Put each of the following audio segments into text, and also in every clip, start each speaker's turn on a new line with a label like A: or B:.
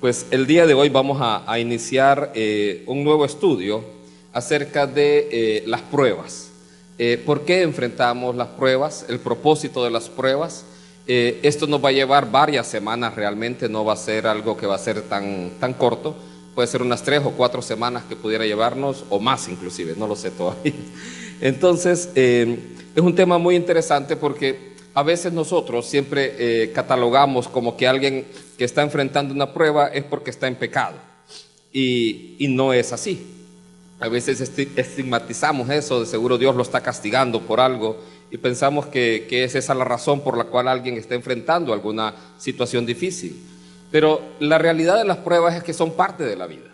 A: Pues el día de hoy vamos a iniciar un nuevo estudio acerca de las pruebas. ¿Por qué enfrentamos las pruebas? El propósito de las pruebas. Esto nos va a llevar varias semanas realmente, no va a ser algo que va a ser tan corto. Puede ser unas 3 o 4 semanas que pudiera llevarnos, o más inclusive, no lo sé todavía. Entonces, es un tema muy interesante porque a veces nosotros siempre catalogamos como que alguien que está enfrentando una prueba es porque está en pecado. Y no es así. A veces estigmatizamos eso, de seguro Dios lo está castigando por algo, y pensamos que es esa la razón por la cual alguien está enfrentando alguna situación difícil. Pero la realidad de las pruebas es que son parte de la vida.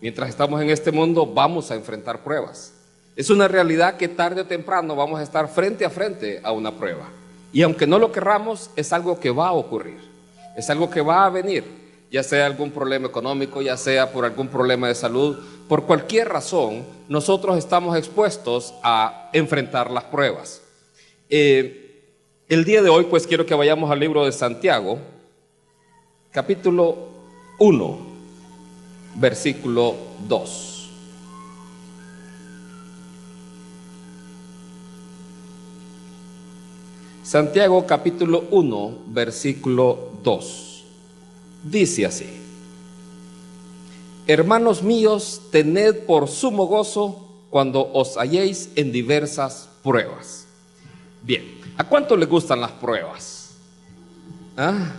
A: Mientras estamos en este mundo vamos a enfrentar pruebas. Es una realidad que tarde o temprano vamos a estar frente a frente a una prueba. Y aunque no lo querramos, es algo que va a ocurrir. Es algo que va a venir, ya sea algún problema económico, ya sea por algún problema de salud. Por cualquier razón, nosotros estamos expuestos a enfrentar las pruebas. El día de hoy, pues quiero que vayamos al libro de Santiago, capítulo 1, versículo 2. Santiago capítulo 1, versículo 2. Dice así: Hermanos míos, tened por sumo gozo cuando os halléis en diversas pruebas. Bien, ¿a cuánto les gustan las pruebas? ¿Ah?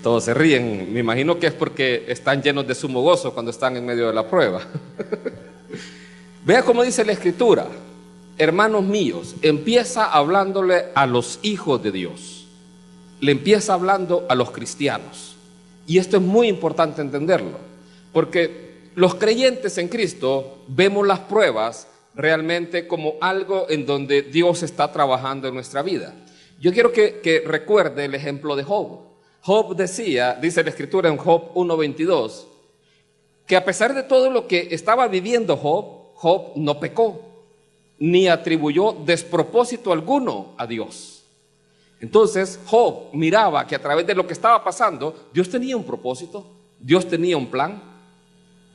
A: Todos se ríen, me imagino que es porque están llenos de sumo gozo cuando están en medio de la prueba. Vea cómo dice la Escritura: hermanos míos, empieza hablándole a los hijos de Dios, le empieza hablando a los cristianos. Y esto es muy importante entenderlo, porque los creyentes en Cristo vemos las pruebas realmente como algo en donde Dios está trabajando en nuestra vida. Yo quiero que recuerde el ejemplo de Job. Job decía, dice la Escritura en Job 1:22, que a pesar de todo lo que estaba viviendo Job no pecó, ni atribuyó despropósito alguno a Dios. Entonces Job miraba que a través de lo que estaba pasando, Dios tenía un propósito, Dios tenía un plan.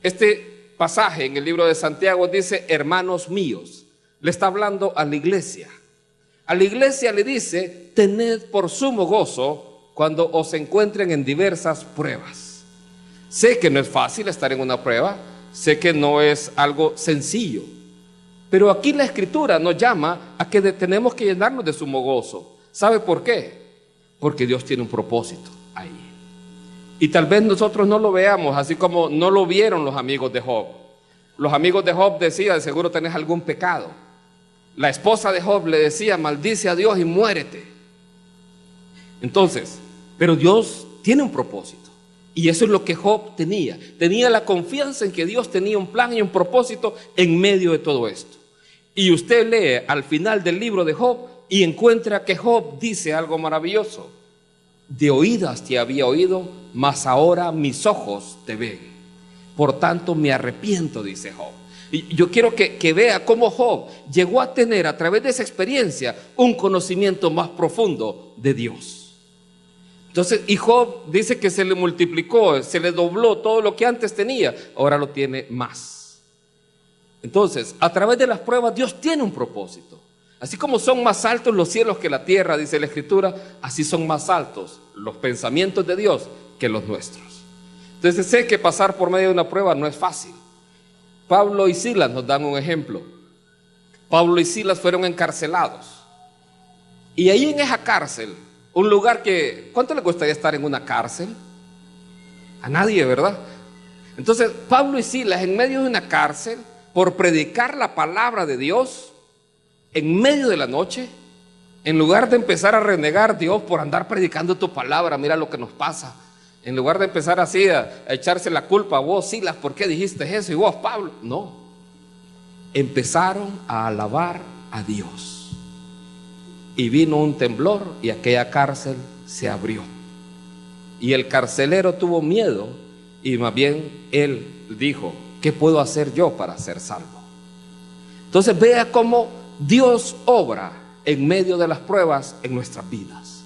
A: Este pasaje en el libro de Santiago dice, hermanos míos, le está hablando a la iglesia. A la iglesia le dice, tened por sumo gozo cuando os encuentren en diversas pruebas. Sé que no es fácil estar en una prueba, sé que no es algo sencillo, pero aquí la Escritura nos llama a que tenemos que llenarnos de sumo gozo. ¿Sabe por qué? Porque Dios tiene un propósito ahí. Y tal vez nosotros no lo veamos, así como no lo vieron los amigos de Job. Los amigos de Job decían, seguro tenés algún pecado. La esposa de Job le decía, maldice a Dios y muérete. Entonces, pero Dios tiene un propósito. Y eso es lo que Job tenía. Tenía la confianza en que Dios tenía un plan y un propósito en medio de todo esto. Y usted lee al final del libro de Job y encuentra que Job dice algo maravilloso. De oídas te había oído, mas ahora mis ojos te ven. Por tanto me arrepiento, dice Job. Y yo quiero que vea cómo Job llegó a tener a través de esa experiencia un conocimiento más profundo de Dios. Entonces, y Job dice que se le multiplicó, se le dobló todo lo que antes tenía, ahora lo tiene más. Entonces, a través de las pruebas Dios tiene un propósito. Así como son más altos los cielos que la tierra, dice la Escritura, así son más altos los pensamientos de Dios que los nuestros. Entonces sé que pasar por medio de una prueba no es fácil. Pablo y Silas nos dan un ejemplo. Pablo y Silas fueron encarcelados. Y ahí en esa cárcel, un lugar que, ¿cuánto le gustaría estar en una cárcel? A nadie, ¿verdad? Entonces Pablo y Silas en medio de una cárcel, por predicar la palabra de Dios, en medio de la noche, en lugar de empezar a renegar Dios por andar predicando tu palabra, mira lo que nos pasa. En lugar de empezar así a echarse la culpa a vos, Silas, ¿por qué dijiste eso? Y vos, Pablo, no. Empezaron a alabar a Dios. Y vino un temblor y aquella cárcel se abrió. Y el carcelero tuvo miedo y más bien él dijo, ¿qué puedo hacer yo para ser salvo? Entonces vea cómo Dios obra en medio de las pruebas en nuestras vidas.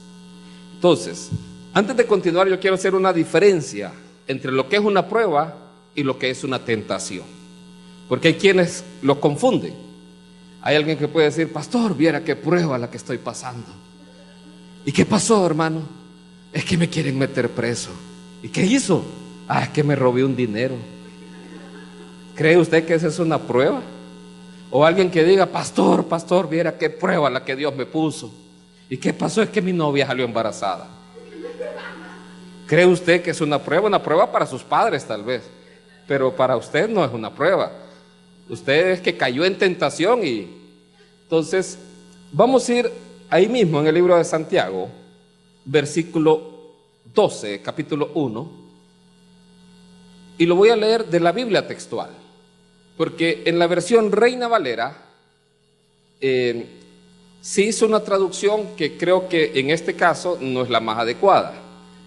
A: Entonces, Antes de continuar, yo quiero hacer una diferencia entre lo que es una prueba y lo que es una tentación, porque hay quienes lo confunden. Hay alguien que puede decir: pastor, viera qué prueba la que estoy pasando. ¿Y qué pasó, hermano? Es que me quieren meter preso. ¿Y qué hizo? Ah, es que me robé un dinero. ¿Cree usted que esa es una prueba? O alguien que diga: pastor, pastor, viera qué prueba la que Dios me puso. ¿Y qué pasó? Es que mi novia salió embarazada. ¿Cree usted que es una prueba? Una prueba para sus padres tal vez, pero para usted no es una prueba. Usted es que cayó en tentación. Y entonces vamos a ir ahí mismo en el libro de Santiago, versículo 12, capítulo 1, y lo voy a leer de la Biblia textual, porque en la versión Reina Valera se hizo una traducción que creo que en este caso no es la más adecuada.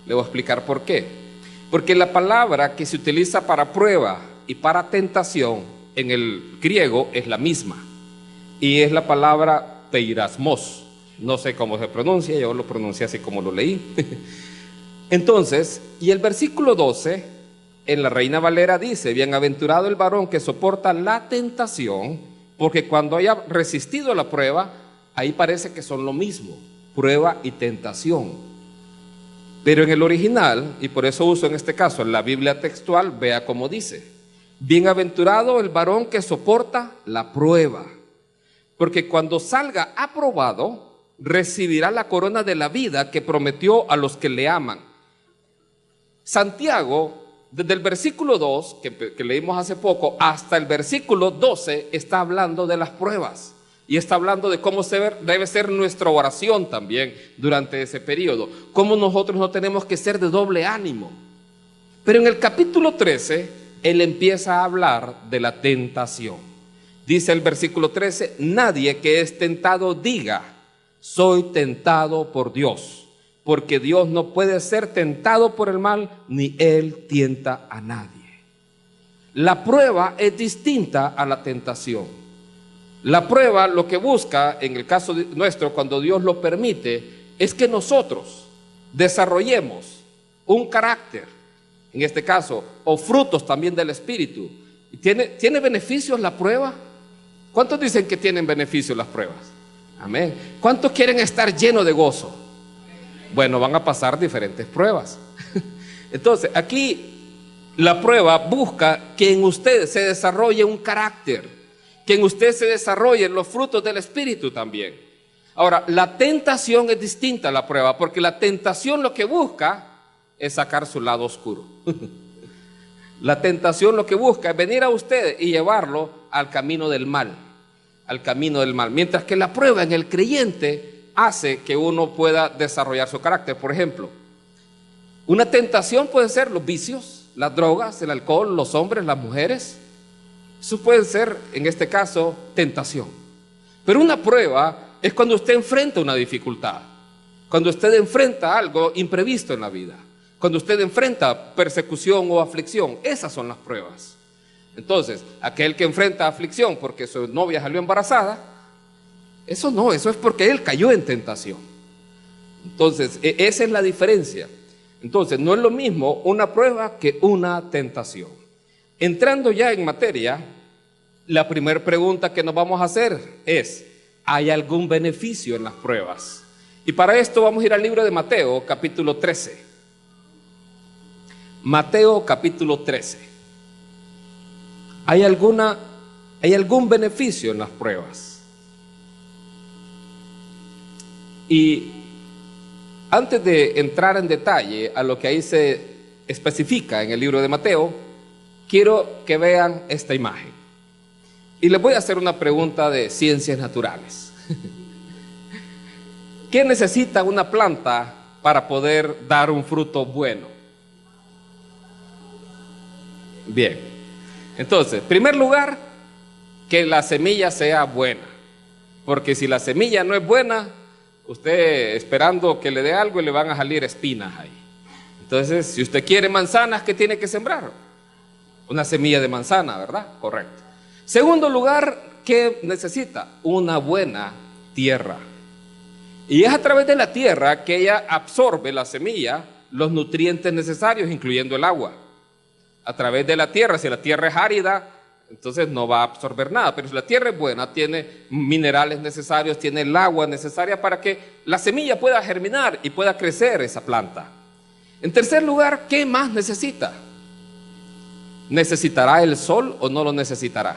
A: Le voy a explicar por qué. Porque la palabra que se utiliza para prueba y para tentación en el griego es la misma, y es la palabra peirasmos. No sé cómo se pronuncia, yo lo pronuncié así como lo leí. Entonces, y el versículo 12 en la Reina Valera dice: bienaventurado el varón que soporta la tentación, porque cuando haya resistido la prueba, ahí parece que son lo mismo, prueba y tentación. Pero en el original, y por eso uso en este caso la Biblia textual, vea cómo dice: bienaventurado el varón que soporta la prueba, porque cuando salga aprobado, recibirá la corona de la vida que prometió a los que le aman. Santiago, desde el versículo 2, que leímos hace poco, hasta el versículo 12, está hablando de las pruebas. Y está hablando de cómo debe ser nuestra oración también durante ese periodo. Cómo nosotros no tenemos que ser de doble ánimo. Pero en el capítulo 13, él empieza a hablar de la tentación. Dice el versículo 13: nadie que es tentado diga: soy tentado por Dios, porque Dios no puede ser tentado por el mal, ni Él tienta a nadie. La prueba es distinta a la tentación. La prueba lo que busca, en el caso nuestro, cuando Dios lo permite, es que nosotros desarrollemos un carácter, en este caso, o frutos también del Espíritu. ¿Tiene beneficios la prueba? ¿Cuántos dicen que tienen beneficios las pruebas? Amén. ¿Cuántos quieren estar llenos de gozo? Bueno, van a pasar diferentes pruebas. Entonces, aquí la prueba busca que en usted se desarrolle un carácter, que en usted se desarrollen los frutos del Espíritu también. Ahora, la tentación es distinta a la prueba, porque la tentación lo que busca es sacar su lado oscuro. La tentación lo que busca es venir a usted y llevarlo al camino del mal, al camino del mal. Mientras que la prueba en el creyente hace que uno pueda desarrollar su carácter. Por ejemplo, una tentación puede ser los vicios, las drogas, el alcohol, los hombres, las mujeres. Eso puede ser, en este caso, tentación. Pero una prueba es cuando usted enfrenta una dificultad, cuando usted enfrenta algo imprevisto en la vida, cuando usted enfrenta persecución o aflicción. Esas son las pruebas. Entonces, aquel que enfrenta aflicción porque su novia salió embarazada, eso no, eso es porque él cayó en tentación. Entonces, esa es la diferencia. Entonces, no es lo mismo una prueba que una tentación. Entrando ya en materia, la primera pregunta que nos vamos a hacer es: ¿hay algún beneficio en las pruebas? Y para esto vamos a ir al libro de Mateo, capítulo 13. Mateo, capítulo 13. ¿Hay algún beneficio en las pruebas? Y antes de entrar en detalle a lo que ahí se especifica en el libro de Mateo, quiero que vean esta imagen. Y les voy a hacer una pregunta de ciencias naturales. ¿Qué necesita una planta para poder dar un fruto bueno? Bien. Entonces, en primer lugar, que la semilla sea buena. Porque si la semilla no es buena, usted esperando que le dé algo y le van a salir espinas ahí. Entonces, si usted quiere manzanas, ¿qué tiene que sembrar? Una semilla de manzana, ¿verdad? Correcto. Segundo lugar, ¿qué necesita? Una buena tierra. Y es a través de la tierra que ella absorbe la semilla los nutrientes necesarios, incluyendo el agua, a través de la tierra. Si la tierra es árida, entonces no va a absorber nada, pero si la tierra es buena, tiene minerales necesarios, tiene el agua necesaria para que la semilla pueda germinar y pueda crecer esa planta. En tercer lugar, ¿qué más necesita? ¿Necesitará el sol o no lo necesitará?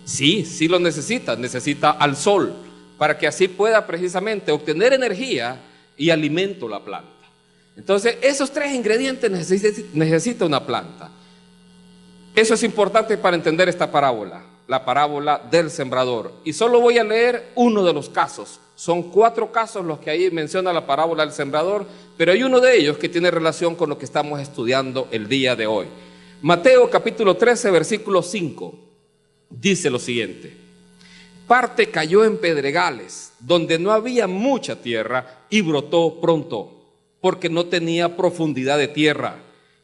A: Sí, sí lo necesita, necesita al sol, para que así pueda precisamente obtener energía y alimento la planta. Entonces, esos tres ingredientes necesita una planta. Eso es importante para entender esta parábola, la parábola del sembrador. Y solo voy a leer uno de los casos. Son 4 casos los que ahí menciona la parábola del sembrador, pero hay uno de ellos que tiene relación con lo que estamos estudiando el día de hoy. Mateo capítulo 13, versículo 5, dice lo siguiente: parte cayó en pedregales, donde no había mucha tierra, y brotó pronto, porque no tenía profundidad de tierra.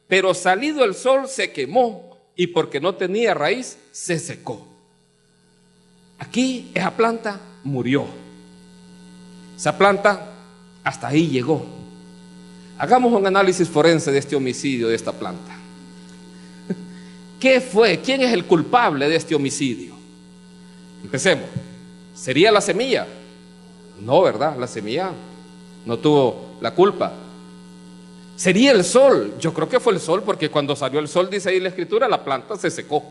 A: Pero salido el sol se quemó, y porque no tenía raíz, se secó. Aquí esa planta murió. Esa planta hasta ahí llegó. Hagamos un análisis forense de este homicidio de esta planta. ¿Qué fue? ¿Quién es el culpable de este homicidio? Empecemos. ¿Sería la semilla? No, ¿verdad? La semilla no tuvo la culpa. ¿Sería el sol? Yo creo que fue el sol, porque cuando salió el sol, dice ahí la escritura, la planta se secó.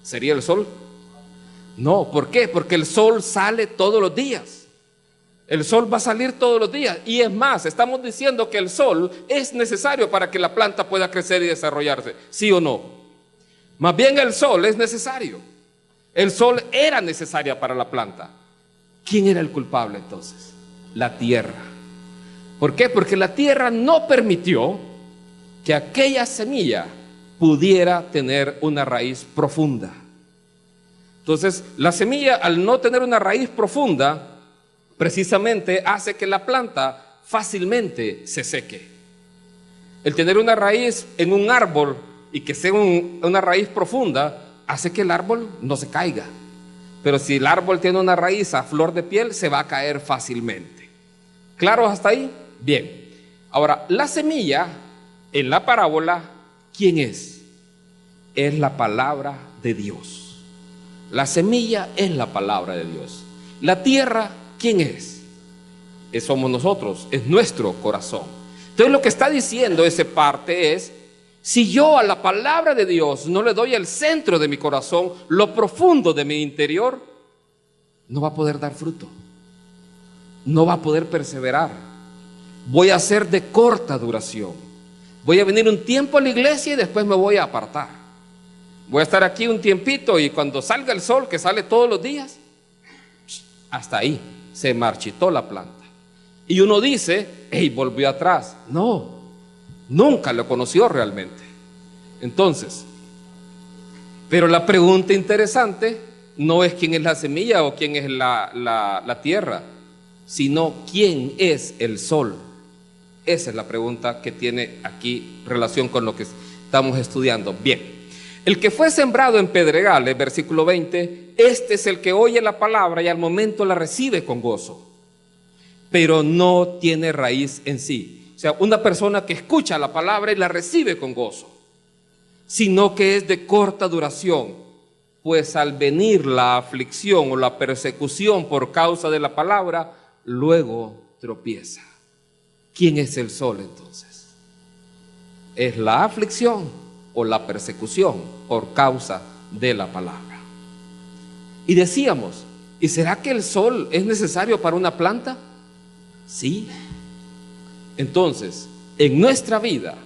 A: ¿Sería el sol? No, ¿por qué? Porque el sol sale todos los días. El sol va a salir todos los días. Y es más, estamos diciendo que el sol es necesario para que la planta pueda crecer y desarrollarse. ¿Sí o no? Más bien el sol es necesario. El sol era necesaria para la planta. ¿Quién era el culpable entonces? La tierra. ¿Por qué? Porque la tierra no permitió que aquella semilla pudiera tener una raíz profunda. Entonces, la semilla, al no tener una raíz profunda, precisamente hace que la planta fácilmente se seque. El tener una raíz en un árbol y que sea una raíz profunda, hace que el árbol no se caiga. Pero si el árbol tiene una raíz a flor de piel, se va a caer fácilmente. ¿Claro hasta ahí? Bien. Ahora, la semilla en la parábola, ¿quién es? Es la palabra de Dios. La semilla es la palabra de Dios. La tierra, ¿quién es? Somos nosotros, es nuestro corazón. Entonces lo que está diciendo esa parte es: si yo a la palabra de Dios no le doy el centro de mi corazón, lo profundo de mi interior, no va a poder dar fruto, no va a poder perseverar. Voy a ser de corta duración. Voy a venir un tiempo a la iglesia y después me voy a apartar. Voy a estar aquí un tiempito y cuando salga el sol, que sale todos los días, hasta ahí se marchitó la planta. Y uno dice: hey, volvió atrás. No, nunca lo conoció realmente. Entonces, pero la pregunta interesante no es quién es la semilla o quién es la tierra, sino quién es el sol. Esa es la pregunta que tiene aquí relación con lo que estamos estudiando. Bien, el que fue sembrado en pedregales, versículo 20, este es el que oye la palabra y al momento la recibe con gozo, pero no tiene raíz en sí. O sea, una persona que escucha la palabra y la recibe con gozo, sino que es de corta duración, pues al venir la aflicción o la persecución por causa de la palabra, luego tropieza. ¿Quién es el sol entonces? ¿Es la aflicción o la persecución por causa de la palabra? Y decíamos, ¿y será que el sol es necesario para una planta? Sí. Entonces, en nuestra vida,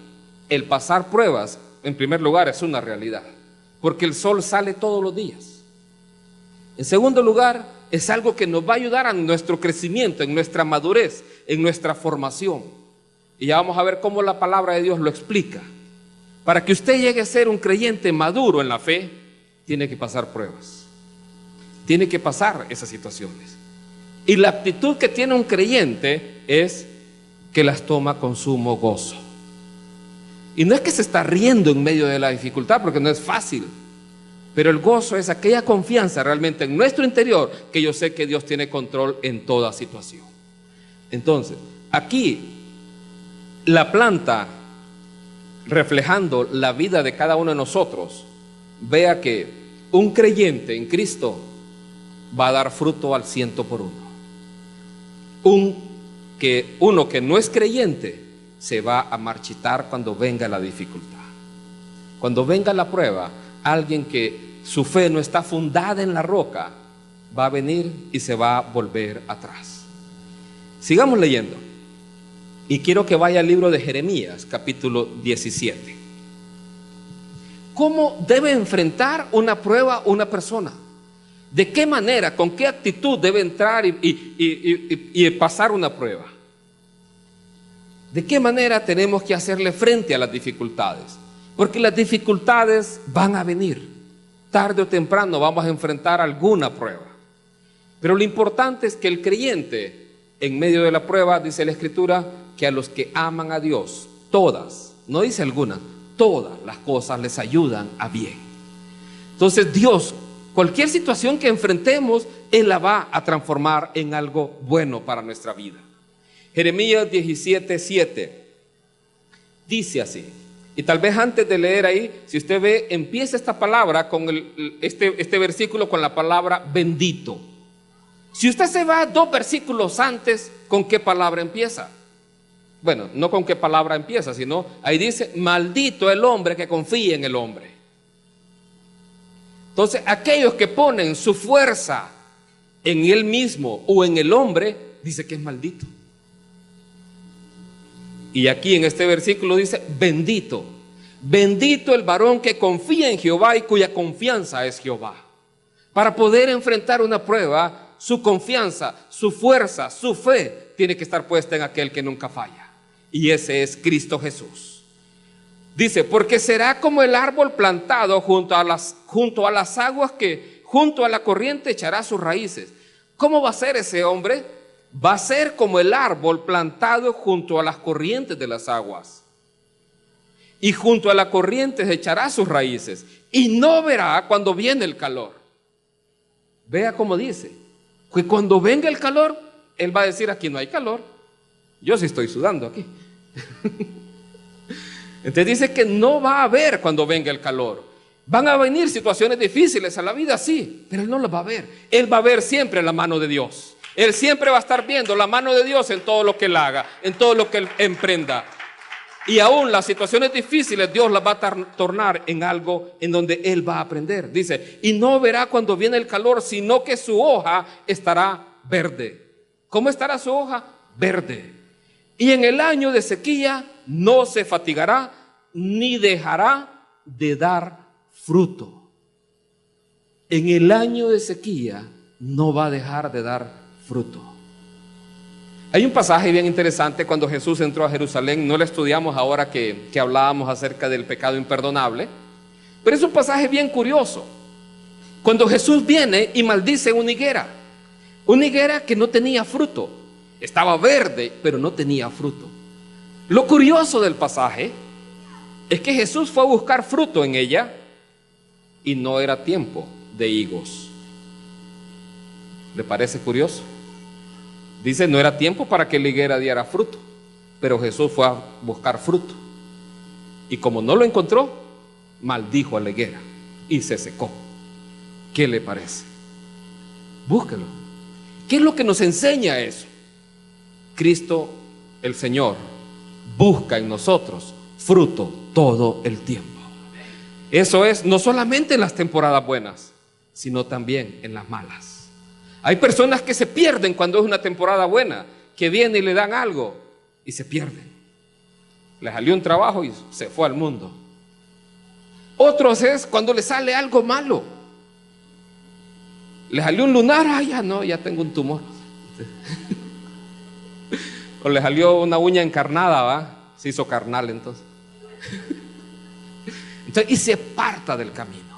A: el pasar pruebas, en primer lugar, es una realidad, porque el sol sale todos los días. En segundo lugar, es algo que nos va a ayudar a nuestro crecimiento, en nuestra madurez, en nuestra formación. Y ya vamos a ver cómo la palabra de Dios lo explica. Para que usted llegue a ser un creyente maduro en la fe, tiene que pasar pruebas. Tiene que pasar esas situaciones. Y la actitud que tiene un creyente es que las toma con sumo gozo. Y no es que se está riendo en medio de la dificultad, porque no es fácil. Pero el gozo es aquella confianza realmente en nuestro interior, que yo sé que Dios tiene control en toda situación. Entonces, aquí La planta, reflejando la vida de cada uno de nosotros, vea que un creyente en Cristo va a dar fruto al 100%. Uno que no es creyente se va a marchitar cuando venga la dificultad. Cuando venga la prueba, alguien que su fe no está fundada en la roca va a venir y se va a volver atrás. Sigamos leyendo. Y quiero que vaya al libro de Jeremías, capítulo 17. ¿Cómo debe enfrentar una prueba una persona? ¿De qué manera, con qué actitud debe entrar y pasar una prueba? ¿De qué manera tenemos que hacerle frente a las dificultades? Porque las dificultades van a venir. Tarde o temprano vamos a enfrentar alguna prueba. Pero lo importante es que el creyente, en medio de la prueba, dice la Escritura, que a los que aman a Dios, todas, no dice algunas, todas las cosas les ayudan a bien. Entonces Dios, cualquier situación que enfrentemos, Él la va a transformar en algo bueno para nuestra vida. Jeremías 17:7 dice así, y tal vez antes de leer ahí, si usted ve, empieza esta palabra con este versículo con la palabra bendito. Si usted se va 2 versículos antes, ¿con qué palabra empieza? Bueno, no con qué palabra empieza, sino ahí dice, maldito el hombre que confía en el hombre. Entonces, aquellos que ponen su fuerza en él mismo o en el hombre, dice que es maldito. Y aquí en este versículo dice, bendito. Bendito el varón que confía en Jehová y cuya confianza es Jehová. Para poder enfrentar una prueba, su confianza, su fuerza, su fe tiene que estar puesta en aquel que nunca falla. Y ese es Cristo Jesús. Dice, porque será como el árbol plantado junto a las aguas que junto a la corriente echará sus raíces. ¿Cómo va a ser ese hombre? Va a ser como el árbol plantado junto a las corrientes de las aguas. Y junto a la corriente echará sus raíces. Y no verá cuando viene el calor. Vea cómo dice. Que cuando venga el calor, él va a decir, aquí no hay calor. Yo sí estoy sudando aquí. Entonces dice que no va a haber cuando venga el calor. Van a venir situaciones difíciles a la vida, sí, pero él no las va a ver. Él va a ver siempre la mano de Dios. Él siempre va a estar viendo la mano de Dios en todo lo que él haga, en todo lo que él emprenda. Y aún las situaciones difíciles, Dios las va a tornar en algo en donde él va a aprender. Dice, y no verá cuando viene el calor, sino que su hoja estará verde. ¿Cómo estará su hoja? Verde. Y en el año de sequía no se fatigará ni dejará de dar fruto. En el año de sequía no va a dejar de dar fruto. Hay un pasaje bien interesante cuando Jesús entró a Jerusalén. No lo estudiamos ahora que hablábamos acerca del pecado imperdonable, pero es un pasaje bien curioso. Cuando Jesús viene y maldice una higuera que no tenía fruto. Estaba verde, pero no tenía fruto. Lo curioso del pasaje es que Jesús fue a buscar fruto en ella y no era tiempo de higos. ¿Le parece curioso? Dice, no era tiempo para que la higuera diera fruto, pero Jesús fue a buscar fruto. Y como no lo encontró, maldijo a la higuera y se secó. ¿Qué le parece? Búsquelo. ¿Qué es lo que nos enseña eso? Cristo, el Señor, busca en nosotros fruto todo el tiempo. Eso es no solamente en las temporadas buenas, sino también en las malas. Hay personas que se pierden cuando es una temporada buena, que viene y le dan algo y se pierden. Le salió un trabajo y se fue al mundo. Otros es cuando le sale algo malo. Le salió un lunar, ay, ya no, ya tengo un tumor. O le salió una uña encarnada, ¿va? Se hizo carnal entonces. Y se aparta del camino.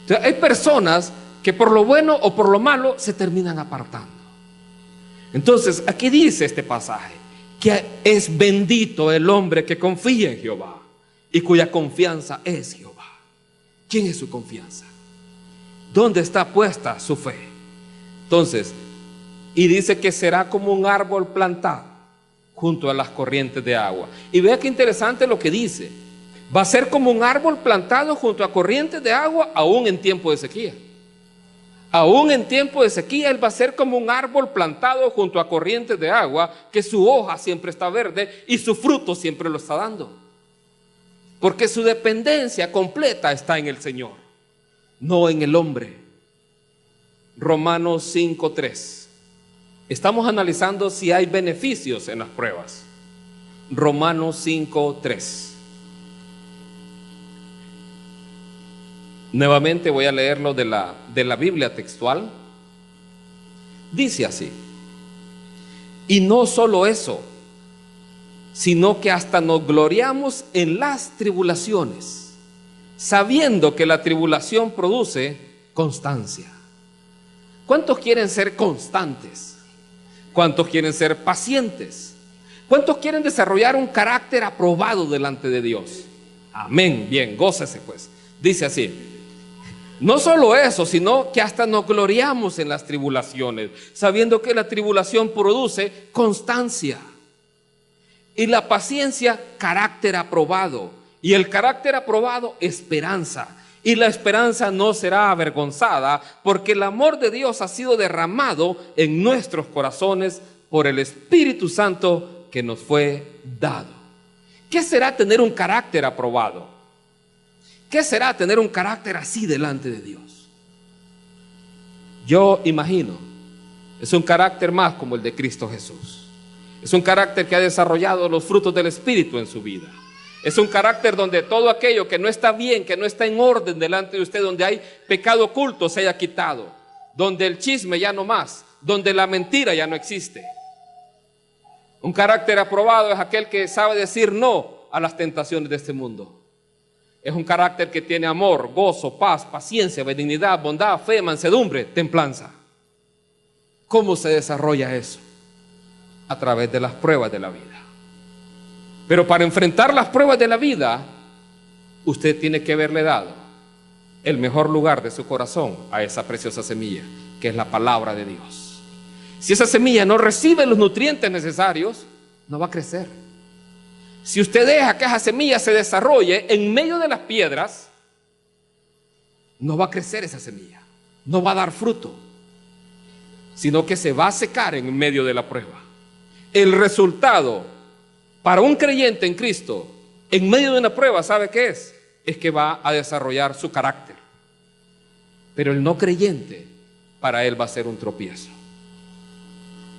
A: Entonces, hay personas que por lo bueno o por lo malo se terminan apartando. Entonces, aquí dice este pasaje que es bendito el hombre que confía en Jehová y cuya confianza es Jehová. ¿Quién es su confianza? ¿Dónde está puesta su fe? Entonces, y dice que será como un árbol plantado. junto a las corrientes de agua. Y vea qué interesante lo que dice. Va a ser como un árbol plantado junto a corrientes de agua, aún en tiempo de sequía. Aún en tiempo de sequía, Él va a ser como un árbol plantado junto a corrientes de agua, que su hoja siempre está verde y su fruto siempre lo está dando. Porque su dependencia completa está en el Señor, no en el hombre. Romanos 5:3. Estamos analizando si hay beneficios en las pruebas. Romanos 5:3. Nuevamente voy a leerlo de la Biblia textual. Dice así: y no solo eso, sino que hasta nos gloriamos en las tribulaciones, sabiendo que la tribulación produce constancia. ¿Cuántos quieren ser constantes? ¿Cuántos quieren ser pacientes? ¿Cuántos quieren desarrollar un carácter aprobado delante de Dios? Amén. Bien, gócese pues. Dice así: no solo eso, sino que hasta nos gloriamos en las tribulaciones, sabiendo que la tribulación produce constancia. Y la paciencia, carácter aprobado. Y el carácter aprobado, esperanza. Y la esperanza no será avergonzada, porque el amor de Dios ha sido derramado en nuestros corazones por el Espíritu Santo que nos fue dado. ¿Qué será tener un carácter aprobado? ¿Qué será tener un carácter así delante de Dios? Yo imagino, es un carácter más como el de Cristo Jesús. Es un carácter que ha desarrollado los frutos del Espíritu en su vida. Es un carácter donde todo aquello que no está bien, que no está en orden delante de usted, donde hay pecado oculto, se haya quitado. Donde el chisme ya no más, donde la mentira ya no existe. Un carácter aprobado es aquel que sabe decir no a las tentaciones de este mundo. Es un carácter que tiene amor, gozo, paz, paciencia, benignidad, bondad, fe, mansedumbre, templanza. ¿Cómo se desarrolla eso? A través de las pruebas de la vida. Pero para enfrentar las pruebas de la vida, usted tiene que haberle dado el mejor lugar de su corazón a esa preciosa semilla, que es la palabra de Dios. Si esa semilla no recibe los nutrientes necesarios, no va a crecer. Si usted deja que esa semilla se desarrolle en medio de las piedras, no va a crecer esa semilla, no va a dar fruto, sino que se va a secar en medio de la prueba. El resultado para un creyente en Cristo, en medio de una prueba, ¿sabe qué es? Es que va a desarrollar su carácter. Pero el no creyente, para él va a ser un tropiezo.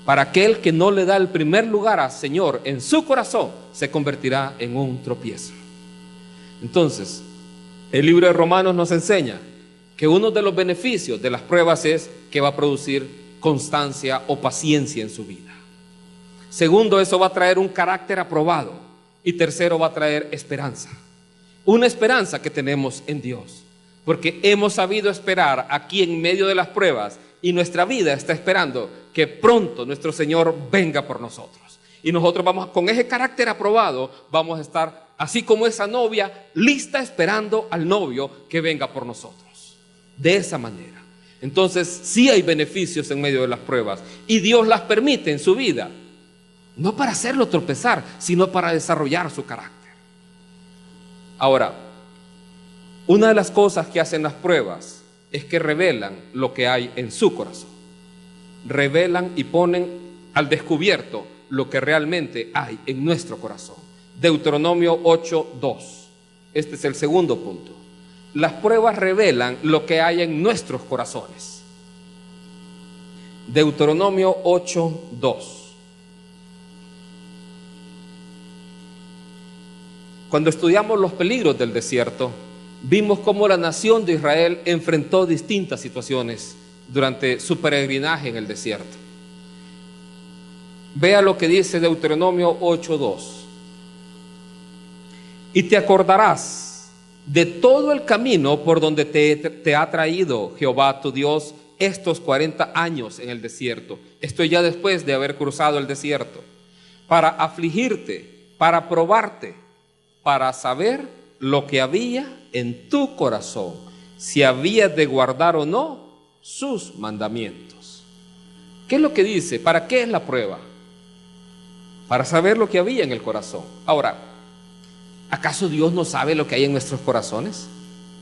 A: Para aquel que no le da el primer lugar al Señor en su corazón, se convertirá en un tropiezo. Entonces, el libro de Romanos nos enseña que uno de los beneficios de las pruebas es que va a producir constancia o paciencia en su vida. Segundo, eso va a traer un carácter aprobado. Y tercero, va a traer esperanza. Una esperanza que tenemos en Dios, porque hemos sabido esperar aquí en medio de las pruebas, y nuestra vida está esperando que pronto nuestro Señor venga por nosotros. Y nosotros vamos, con ese carácter aprobado, vamos a estar así como esa novia, lista esperando al novio que venga por nosotros. De esa manera. Entonces, sí hay beneficios en medio de las pruebas, y Dios las permite en su vida, no para hacerlo tropezar, sino para desarrollar su carácter. Ahora, una de las cosas que hacen las pruebas es que revelan lo que hay en su corazón. Revelan y ponen al descubierto lo que realmente hay en nuestro corazón. Deuteronomio 8:2. Este es el segundo punto. Las pruebas revelan lo que hay en nuestros corazones. Deuteronomio 8:2. Cuando estudiamos los peligros del desierto, vimos cómo la nación de Israel enfrentó distintas situaciones durante su peregrinaje en el desierto. Vea lo que dice Deuteronomio 8:2. Y te acordarás de todo el camino por donde te ha traído Jehová tu Dios estos 40 años en el desierto. Esto ya después de haber cruzado el desierto. Para afligirte, para probarte, para saber lo que había en tu corazón, si habías de guardar o no sus mandamientos. ¿Qué es lo que dice? ¿Para qué es la prueba? para saber lo que había en el corazón. Ahora, ¿acaso Dios no sabe lo que hay en nuestros corazones?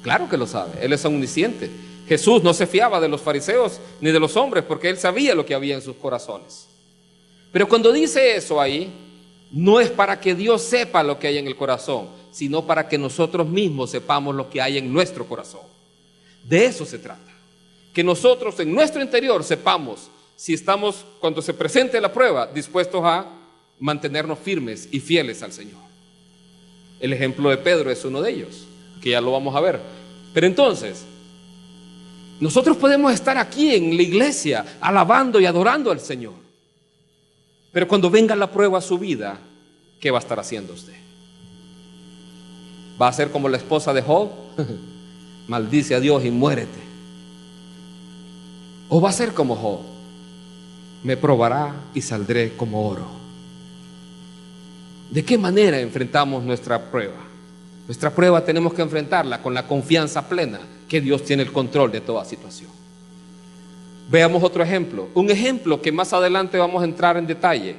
A: Claro que lo sabe, Él es omnisciente. Jesús no se fiaba de los fariseos ni de los hombres porque Él sabía lo que había en sus corazones. Pero cuando dice eso ahí, no es para que Dios sepa lo que hay en el corazón, sino para que nosotros mismos sepamos lo que hay en nuestro corazón. De eso se trata. Que nosotros en nuestro interior sepamos si estamos, cuando se presente la prueba, dispuestos a mantenernos firmes y fieles al Señor. El ejemplo de Pedro es uno de ellos, que ya lo vamos a ver. Pero entonces, nosotros podemos estar aquí en la iglesia alabando y adorando al Señor. Pero cuando venga la prueba a su vida, ¿qué va a estar haciendo usted? ¿Va a ser como la esposa de Job? Maldice a Dios y muérete. ¿O va a ser como Job? Me probará y saldré como oro. ¿De qué manera enfrentamos nuestra prueba? Nuestra prueba tenemos que enfrentarla con la confianza plena que Dios tiene el control de toda situación. Veamos otro ejemplo, un ejemplo que más adelante vamos a entrar en detalle.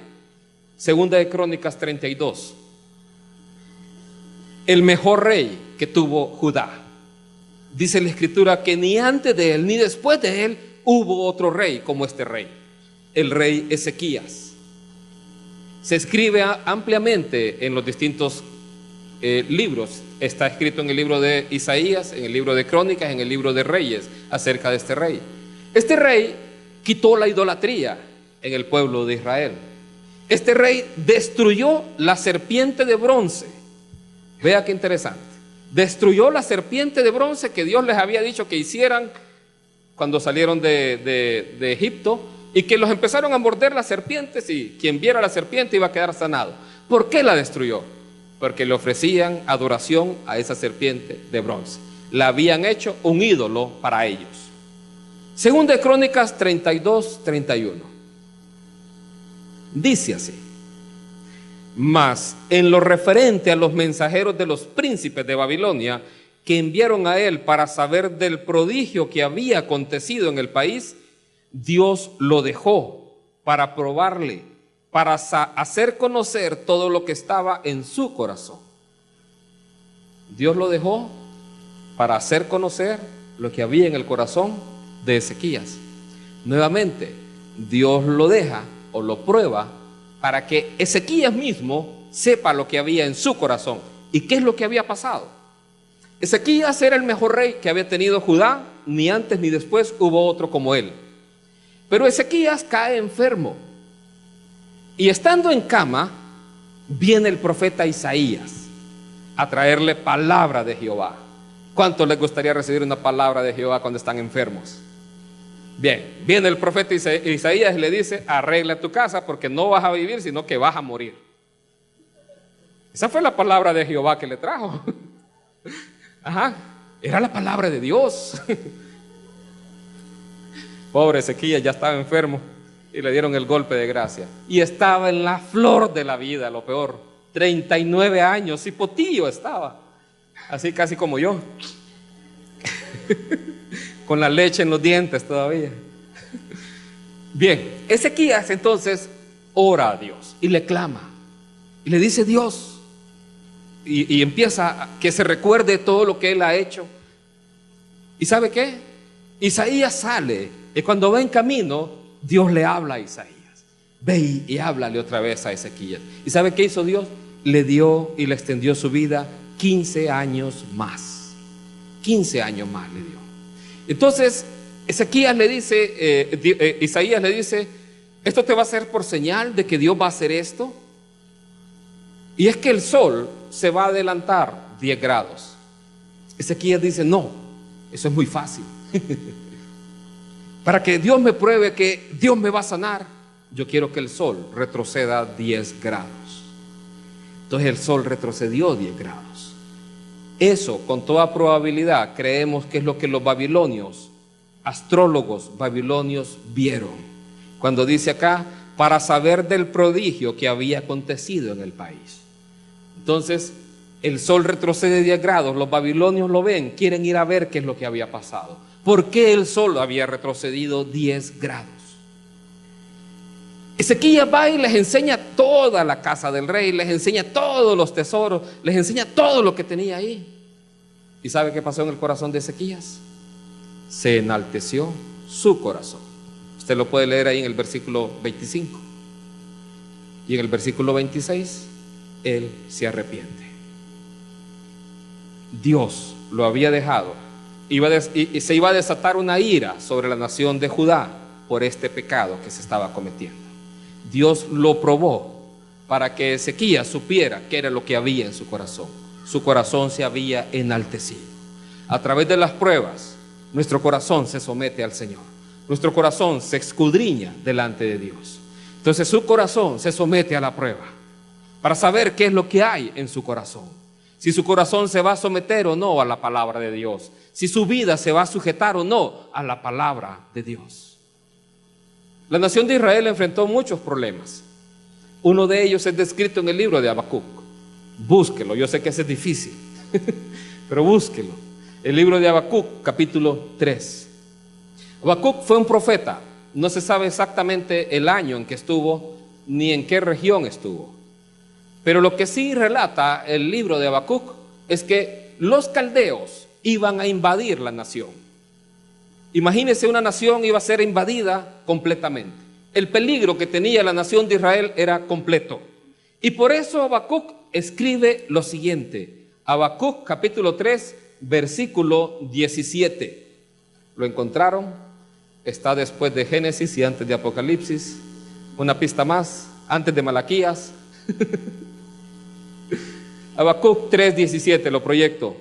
A: Segunda de Crónicas 32. El mejor rey que tuvo Judá. Dice la Escritura que ni antes de él ni después de él hubo otro rey como este rey, el rey Ezequías. Se escribe ampliamente en los distintos libros. Está escrito en el libro de Isaías, en el libro de Crónicas, en el libro de Reyes, acerca de este rey. Este rey quitó la idolatría en el pueblo de Israel. Este rey destruyó la serpiente de bronce. Vea qué interesante. Destruyó la serpiente de bronce que Dios les había dicho que hicieran cuando salieron de Egipto, y que los empezaron a morder las serpientes, y quien viera la serpiente iba a quedar sanado. ¿Por qué la destruyó? Porque le ofrecían adoración a esa serpiente de bronce. La habían hecho un ídolo para ellos. Segunda de Crónicas 32, 31. Dice así: mas en lo referente a los mensajeros de los príncipes de Babilonia, que enviaron a él para saber del prodigio que había acontecido en el país, Dios lo dejó para probarle, para hacer conocer todo lo que estaba en su corazón. Dios lo dejó para hacer conocer lo que había en el corazón de Ezequías. Nuevamente, Dios lo deja o lo prueba para que Ezequías mismo sepa lo que había en su corazón y qué es lo que había pasado. Ezequías era el mejor rey que había tenido Judá, ni antes ni después hubo otro como él. Pero Ezequías cae enfermo, y estando en cama, viene el profeta Isaías a traerle palabra de Jehová. ¿Cuánto les gustaría recibir una palabra de Jehová cuando están enfermos? Bien, viene el profeta Isaías y le dice: arregla tu casa porque no vas a vivir, sino que vas a morir. Esa fue la palabra de Jehová que le trajo. Ajá, era la palabra de Dios. Pobre Ezequías, ya estaba enfermo y le dieron el golpe de gracia. Y estaba en la flor de la vida, lo peor. 39 años, y potillo estaba. Así casi como yo. Con la leche en los dientes todavía. Bien, Ezequías entonces ora a Dios y le clama. Y le dice: Dios. Y empieza a que se recuerde todo lo que él ha hecho. ¿Y sabe qué? Isaías sale, y cuando va en camino, Dios le habla a Isaías: ve y háblale otra vez a Ezequías. ¿Y sabe qué hizo Dios? Le dio y le extendió su vida 15 años más. 15 años más le dio. Entonces Ezequías le dice, Isaías le dice: esto te va a ser por señal de que Dios va a hacer esto. Y es que el sol se va a adelantar 10 grados. Ezequías dice: no, eso es muy fácil. Para que Dios me pruebe que Dios me va a sanar, yo quiero que el sol retroceda 10 grados. Entonces el sol retrocedió 10 grados. Eso, con toda probabilidad, creemos que es lo que los babilonios, astrólogos babilonios, vieron cuando dice acá: para saber del prodigio que había acontecido en el país. Entonces el sol retrocede 10 grados, los babilonios lo ven, quieren ir a ver qué es lo que había pasado. ¿Por qué el sol había retrocedido 10 grados? Ezequías va y les enseña toda la casa del rey, les enseña todos los tesoros, les enseña todo lo que tenía ahí. ¿Y sabe qué pasó en el corazón de Ezequías? Se enalteció su corazón. Usted lo puede leer ahí en el versículo 25. Y en el versículo 26, él se arrepiente. Dios lo había dejado. Y se iba a desatar una ira sobre la nación de Judá por este pecado que se estaba cometiendo. Dios lo probó para que Ezequías supiera qué era lo que había en su corazón. Su corazón se había enaltecido. A través de las pruebas, nuestro corazón se somete al Señor. Nuestro corazón se escudriña delante de Dios. Entonces su corazón se somete a la prueba para saber qué es lo que hay en su corazón. Si su corazón se va a someter o no a la palabra de Dios. Si su vida se va a sujetar o no a la palabra de Dios. La nación de Israel enfrentó muchos problemas. Uno de ellos es descrito en el libro de Habacuc. Búsquelo, yo sé que ese es difícil, pero búsquelo. El libro de Habacuc, capítulo 3. Habacuc fue un profeta. No se sabe exactamente el año en que estuvo, ni en qué región estuvo. Pero lo que sí relata el libro de Habacuc es que los caldeos iban a invadir la nación. Imagínense, una nación iba a ser invadida completamente. El peligro que tenía la nación de Israel era completo. Y por eso Habacuc escribe lo siguiente. Habacuc capítulo 3, versículo 17. ¿Lo encontraron? Está después de Génesis y antes de Apocalipsis. Una pista más, antes de Malaquías. Habacuc 3:17, lo proyecto.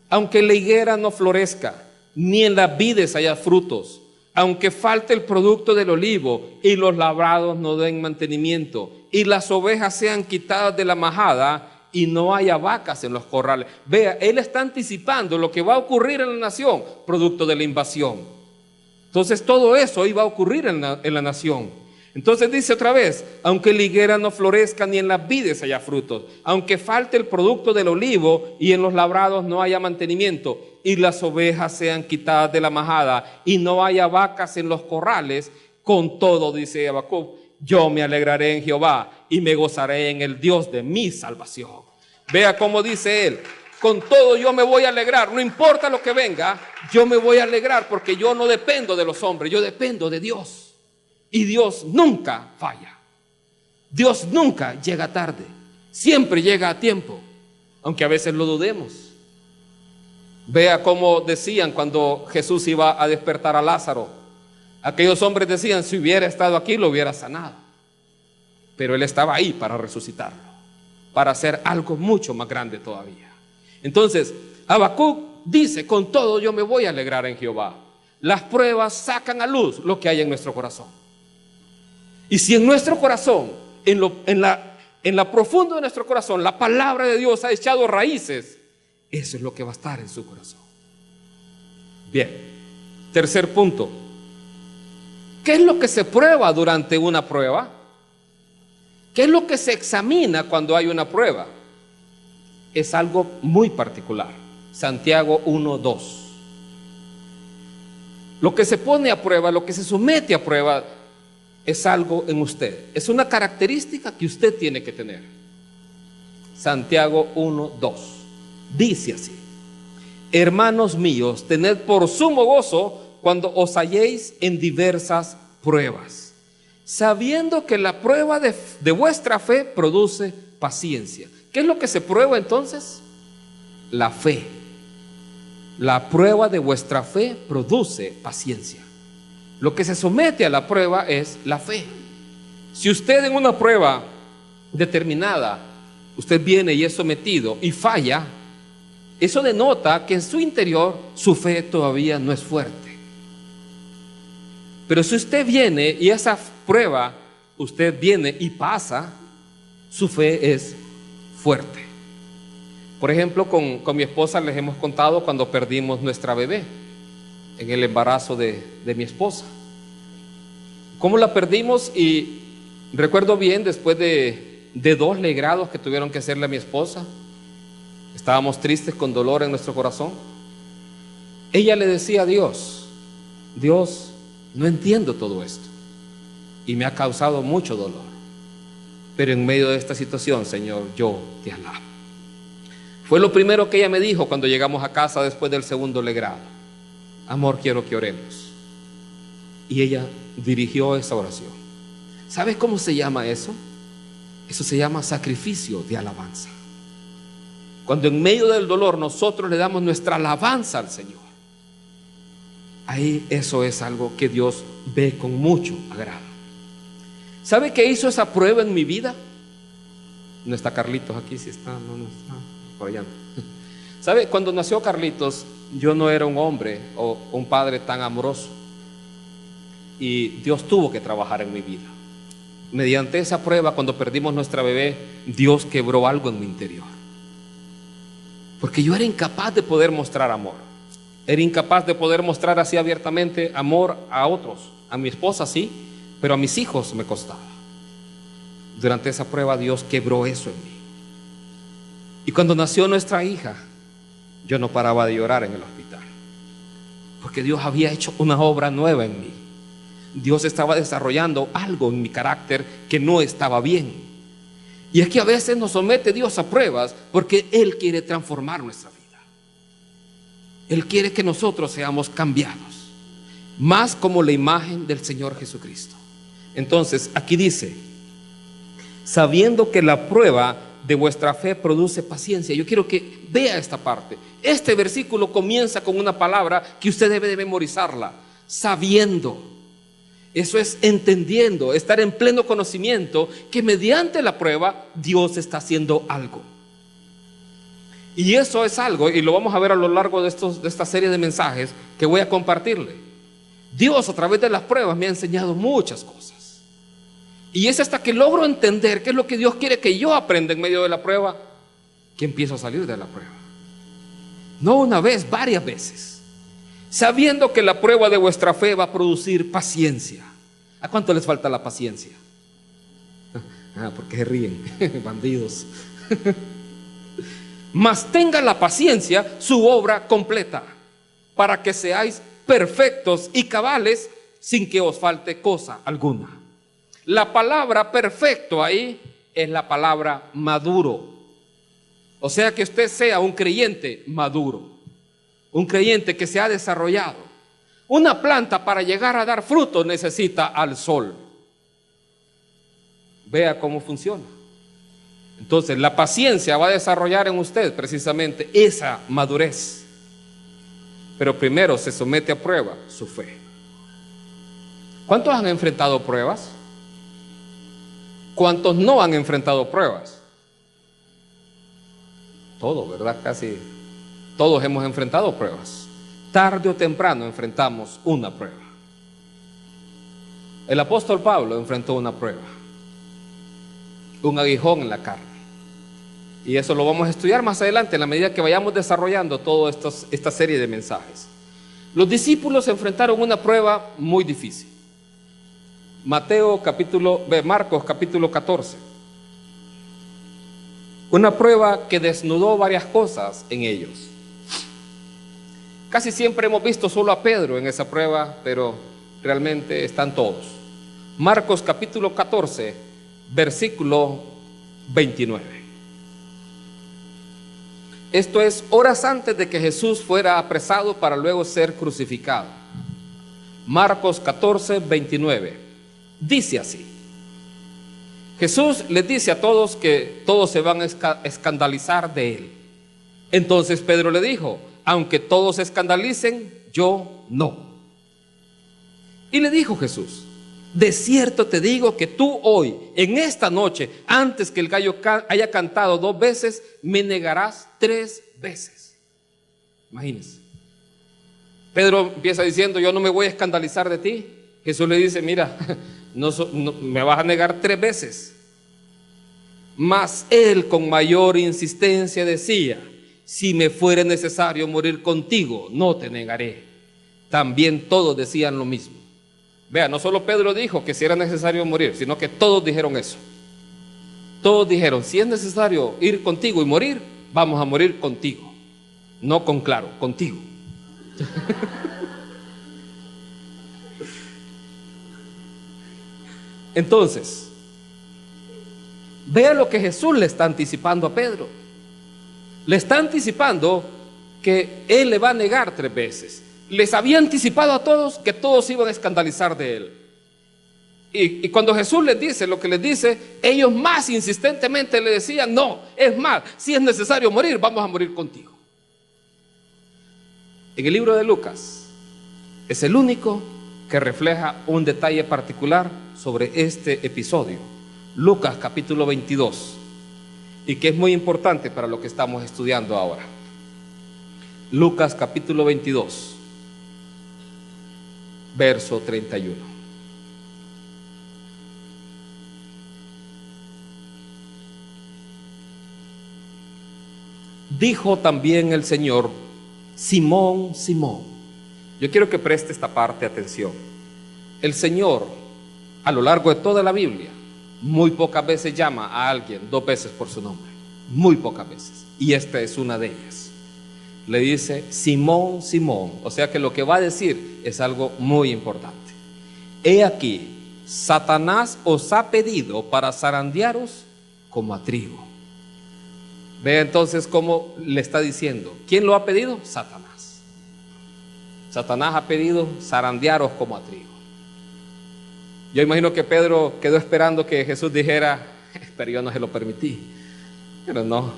A: Aunque la higuera no florezca, ni en las vides haya frutos, aunque falte el producto del olivo y los labrados no den mantenimiento, y las ovejas sean quitadas de la majada y no haya vacas en los corrales. Vea, él está anticipando lo que va a ocurrir en la nación, producto de la invasión. Entonces todo eso iba a ocurrir en la nación. Entonces dice otra vez, aunque la higuera no florezca ni en las vides haya frutos, aunque falte el producto del olivo y en los labrados no haya mantenimiento, y las ovejas sean quitadas de la majada y no haya vacas en los corrales, con todo, dice Habacuc, yo me alegraré en Jehová y me gozaré en el Dios de mi salvación. Vea cómo dice él, con todo yo me voy a alegrar, no importa lo que venga, yo me voy a alegrar porque yo no dependo de los hombres, yo dependo de Dios. Y Dios nunca falla. Dios nunca llega tarde. Siempre llega a tiempo, aunque a veces lo dudemos. Vea cómo decían cuando Jesús iba a despertar a Lázaro. Aquellos hombres decían, si hubiera estado aquí lo hubiera sanado. Pero él estaba ahí para resucitarlo, para hacer algo mucho más grande todavía. Entonces, Habacuc dice, con todo yo me voy a alegrar en Jehová. Las pruebas sacan a luz lo que hay en nuestro corazón. Y si en nuestro corazón, en la profunda de nuestro corazón, la palabra de Dios ha echado raíces, eso es lo que va a estar en su corazón. Bien, tercer punto. ¿Qué es lo que se prueba durante una prueba? ¿Qué es lo que se examina cuando hay una prueba? Es algo muy particular. Santiago 1:2. Lo que se pone a prueba, lo que se somete a prueba, es algo en usted. Es una característica que usted tiene que tener. Santiago 1:2. Dice así: hermanos míos, tened por sumo gozo cuando os halléis en diversas pruebas, sabiendo que la prueba de vuestra fe produce paciencia. ¿Qué es lo que se prueba entonces? La fe. La prueba de vuestra fe produce paciencia. Lo que se somete a la prueba es la fe. Si usted en una prueba determinada, usted viene y es sometido y falla, eso denota que en su interior su fe todavía no es fuerte. Pero si usted viene y esa prueba, usted viene y pasa, su fe es fuerte. Por ejemplo, con mi esposa les hemos contado cuando perdimos nuestra bebé en el embarazo de mi esposa. ¿Cómo la perdimos? Y recuerdo bien, después de 2 legrados que tuvieron que hacerle a mi esposa, estábamos tristes con dolor en nuestro corazón. Ella le decía a Dios, Dios, no entiendo todo esto. y me ha causado mucho dolor. Pero en medio de esta situación, Señor, yo te alabo. Fue lo primero que ella me dijo cuando llegamos a casa después del segundo legrado. Amor, quiero que oremos. Y ella dirigió esa oración. ¿Sabes cómo se llama eso? Eso se llama sacrificio de alabanza. Cuando en medio del dolor nosotros le damos nuestra alabanza al Señor, ahí eso es algo que Dios ve con mucho agrado. ¿Sabe qué hizo esa prueba en mi vida? No está Carlitos aquí, si está, no está, por allá. ¿Sabe? Cuando nació Carlitos, yo no era un hombre o un padre tan amoroso. Y Dios tuvo que trabajar en mi vida. Mediante esa prueba, cuando perdimos nuestra bebé, Dios quebró algo en mi interior. Porque yo era incapaz de poder mostrar amor. Era incapaz de poder mostrar así abiertamente amor a otros. A mi esposa sí, pero a mis hijos me costaba. Durante esa prueba Dios quebró eso en mí. Y cuando nació nuestra hija, yo no paraba de llorar en el hospital. Porque Dios había hecho una obra nueva en mí. Dios estaba desarrollando algo en mi carácter que no estaba bien. Y es que a veces nos somete Dios a pruebas porque Él quiere transformar nuestra vida. Él quiere que nosotros seamos cambiados, más como la imagen del Señor Jesucristo. Entonces, aquí dice, sabiendo que la prueba de vuestra fe produce paciencia. Yo quiero que vea esta parte. Este versículo comienza con una palabra que usted debe de memorizarla. Sabiendo. Eso es entendiendo, estar en pleno conocimiento que mediante la prueba Dios está haciendo algo. Y eso es algo, y lo vamos a ver a lo largo de esta serie de mensajes que voy a compartirle. Dios a través de las pruebas me ha enseñado muchas cosas. Y es hasta que logro entender qué es lo que Dios quiere que yo aprenda en medio de la prueba, que empiezo a salir de la prueba. No una vez, varias veces. Sabiendo que la prueba de vuestra fe va a producir paciencia. ¿A cuánto les falta la paciencia? Porque se ríen, bandidos. Mas tenga la paciencia su obra completa, para que seáis perfectos y cabales sin que os falte cosa alguna. La palabra perfecto ahí es la palabra maduro. O sea que usted sea un creyente maduro. Un creyente que se ha desarrollado. Una planta para llegar a dar fruto necesita al sol. Vea cómo funciona. Entonces la paciencia va a desarrollar en usted precisamente esa madurez. Pero primero se somete a prueba su fe. ¿Cuántos han enfrentado pruebas? ¿Cuántos no han enfrentado pruebas? Todos, ¿verdad? Casi todos hemos enfrentado pruebas. Tarde o temprano enfrentamos una prueba. El apóstol Pablo enfrentó una prueba, un aguijón en la carne. Y eso lo vamos a estudiar más adelante en la medida que vayamos desarrollando toda esta serie de mensajes. Los discípulos enfrentaron una prueba muy difícil. Marcos capítulo 14. Una prueba que desnudó varias cosas en ellos. Casi siempre hemos visto solo a Pedro en esa prueba, pero realmente están todos. Marcos capítulo 14, versículo 29. Esto es horas antes de que Jesús fuera apresado para luego ser crucificado. Marcos 14, 29. Dice así. Jesús les dice a todos que todos se van a escandalizar de él. Entonces Pedro le dijo: aunque todos se escandalicen, yo no. Y le dijo Jesús: de cierto te digo que tú hoy, en esta noche, antes que el gallo haya cantado 2 veces, me negarás 3 veces. Imagínense. Pedro empieza diciendo: yo no me voy a escandalizar de ti. Jesús le dice: mira, no, me vas a negar 3 veces. Mas él con mayor insistencia decía: si me fuere necesario morir contigo, no te negaré. También todos decían lo mismo. Vea, no solo Pedro dijo que si era necesario morir, sino que todos dijeron eso. Todos dijeron: si es necesario ir contigo y morir, vamos a morir contigo. No con claro, contigo. Entonces, vea lo que Jesús le está anticipando a Pedro. Le está anticipando que él le va a negar 3 veces. Les había anticipado a todos que todos iban a escandalizar de él. Y cuando Jesús les dice lo que les dice, ellos más insistentemente le decían: no, es más, si es necesario morir, vamos a morir contigo. En el libro de Lucas es el único que refleja un detalle particular sobre este episodio. Lucas capítulo 22, y que es muy importante para lo que estamos estudiando ahora. Lucas capítulo 22, verso 31. Dijo también el Señor: Simón, Simón. Yo quiero que preste esta parte atención. El Señor, a lo largo de toda la Biblia, muy pocas veces llama a alguien 2 veces por su nombre. Muy pocas veces. Y esta es una de ellas. Le dice: Simón, Simón. O sea que lo que va a decir es algo muy importante. He aquí, Satanás os ha pedido para zarandearos como a trigo. Vea entonces cómo le está diciendo. ¿Quién lo ha pedido? Satanás. Satanás ha pedido zarandearos como a trigo. Yo imagino que Pedro quedó esperando que Jesús dijera: pero yo no se lo permití. Pero no.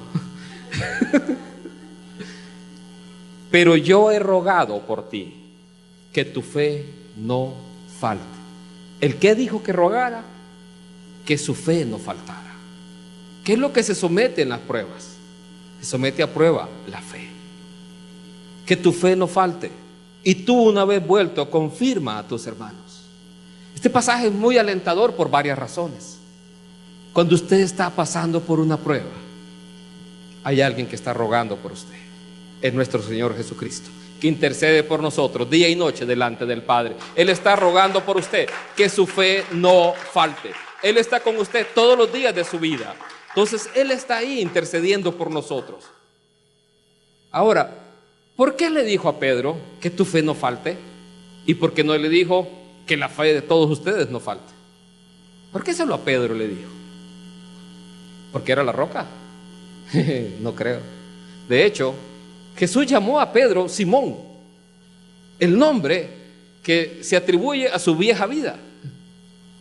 A: Pero yo he rogado por ti, que tu fe no falte. ¿El qué dijo que rogara? Que su fe no faltara. ¿Qué es lo que se somete en las pruebas? Se somete a prueba la fe. Que tu fe no falte. Y tú, una vez vuelto, confirma a tus hermanos. Este pasaje es muy alentador por varias razones. Cuando usted está pasando por una prueba, hay alguien que está rogando por usted. Es nuestro Señor Jesucristo, que intercede por nosotros día y noche delante del Padre. Él está rogando por usted que su fe no falte. Él está con usted todos los días de su vida. Entonces Él está ahí intercediendo por nosotros. Ahora, ¿por qué le dijo a Pedro que tu fe no falte? ¿Y por qué no le dijo que la fe de todos ustedes no falte? ¿Por qué solo a Pedro le dijo? ¿Porque era la roca? No creo. De hecho, Jesús llamó a Pedro Simón, el nombre que se atribuye a su vieja vida,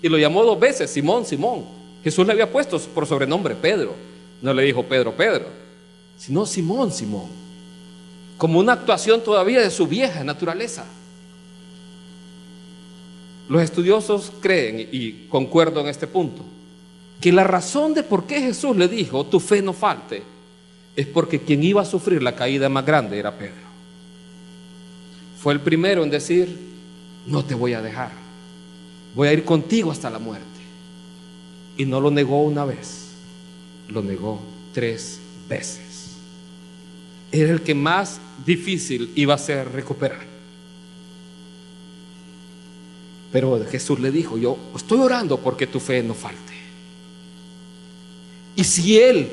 A: y lo llamó 2 veces: Simón, Simón. Jesús le había puesto por sobrenombre Pedro. No le dijo Pedro, Pedro, sino Simón, Simón, como una actuación todavía de su vieja naturaleza. Los estudiosos creen, y concuerdo en este punto, que la razón de por qué Jesús le dijo tu fe no falte es porque quien iba a sufrir la caída más grande era Pedro. Fue el primero en decir: no te voy a dejar, voy a ir contigo hasta la muerte. Y no lo negó una vez, lo negó 3 veces. Era el que más difícil iba a ser recuperar. Pero Jesús le dijo: yo estoy orando porque tu fe no falte. Y si Él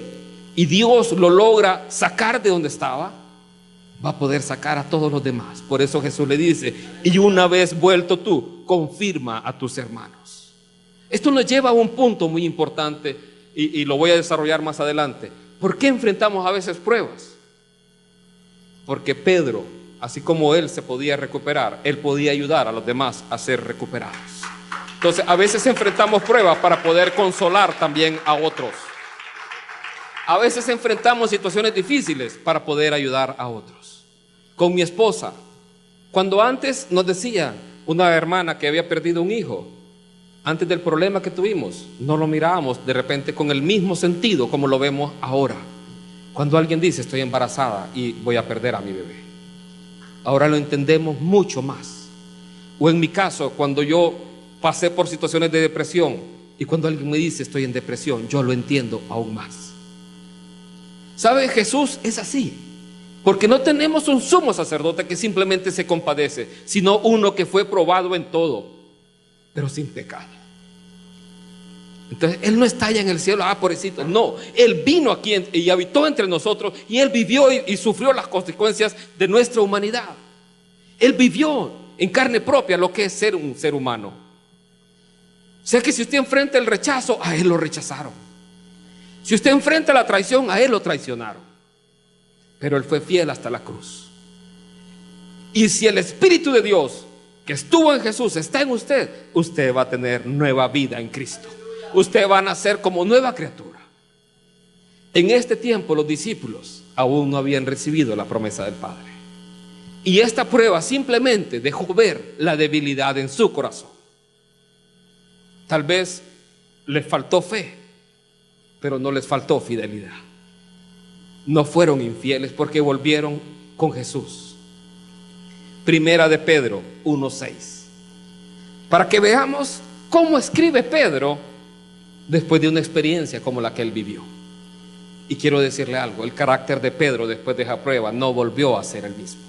A: y Dios lo logra sacar de donde estaba, va a poder sacar a todos los demás. Por eso Jesús le dice: y una vez vuelto tú, confirma a tus hermanos. Esto nos lleva a un punto muy importante, y lo voy a desarrollar más adelante. ¿Por qué enfrentamos a veces pruebas? Porque Pedro, así como él se podía recuperar, él podía ayudar a los demás a ser recuperados. Entonces, a veces enfrentamos pruebas para poder consolar también a otros. A veces enfrentamos situaciones difíciles para poder ayudar a otros. Con mi esposa, cuando antes nos decía una hermana que había perdido un hijo, antes del problema que tuvimos, no lo mirábamos de repente con el mismo sentido como lo vemos ahora. Cuando alguien dice: estoy embarazada y voy a perder a mi bebé, ahora lo entendemos mucho más. O en mi caso, cuando yo pasé por situaciones de depresión, y cuando alguien me dice estoy en depresión, yo lo entiendo aún más. ¿Sabe? Jesús es así, porque no tenemos un sumo sacerdote que simplemente se compadece, sino uno que fue probado en todo, pero sin pecado. Entonces Él no está allá en el cielo: pobrecito. No, Él vino aquí y habitó entre nosotros, y Él vivió y sufrió las consecuencias de nuestra humanidad. Él vivió en carne propia lo que es ser un ser humano. O sea que si usted enfrenta el rechazo, a él lo rechazaron. Si usted enfrenta la traición, a él lo traicionaron. Pero él fue fiel hasta la cruz. Y si el Espíritu de Dios que estuvo en Jesús está en usted, usted va a tener nueva vida en Cristo. Usted va a nacer como nueva criatura. En este tiempo los discípulos aún no habían recibido la promesa del Padre. Y esta prueba simplemente dejó ver la debilidad en su corazón. Tal vez les faltó fe, pero no les faltó fidelidad. No fueron infieles porque volvieron con Jesús. Primera de Pedro 1:6. Para que veamos cómo escribe Pedro después de una experiencia como la que él vivió. Y quiero decirle algo, el carácter de Pedro después de esa prueba no volvió a ser el mismo.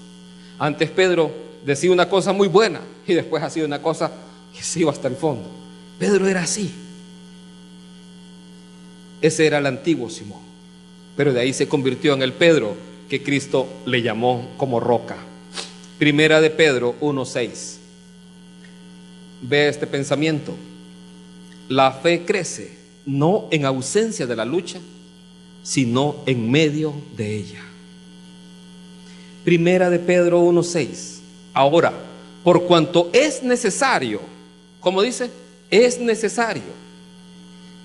A: Antes Pedro decía una cosa muy buena y después hacía una cosa que se iba hasta el fondo. Pedro era así. Ese era el antiguo Simón, pero de ahí se convirtió en el Pedro que Cristo le llamó como roca. Primera de Pedro 1:6. Ve este pensamiento. La fe crece no en ausencia de la lucha, sino en medio de ella. Primera de Pedro 1:6. Ahora, por cuanto es necesario, como dice, es necesario,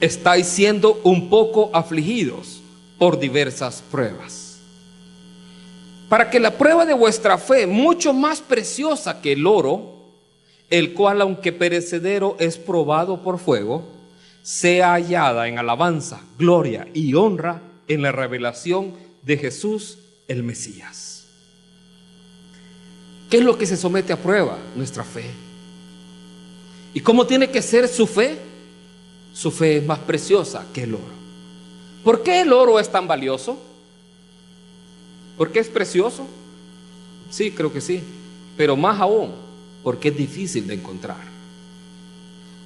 A: estáis siendo un poco afligidos por diversas pruebas, para que la prueba de vuestra fe, mucho más preciosa que el oro, el cual aunque perecedero es probado por fuego, sea hallada en alabanza, gloria y honra en la revelación de Jesús el Mesías. ¿Qué es lo que se somete a prueba? Nuestra fe. ¿Y cómo tiene que ser su fe? Su fe es más preciosa que el oro. ¿Por qué el oro es tan valioso? ¿Por qué es precioso? Sí, creo que sí. Pero más aún, porque es difícil de encontrar.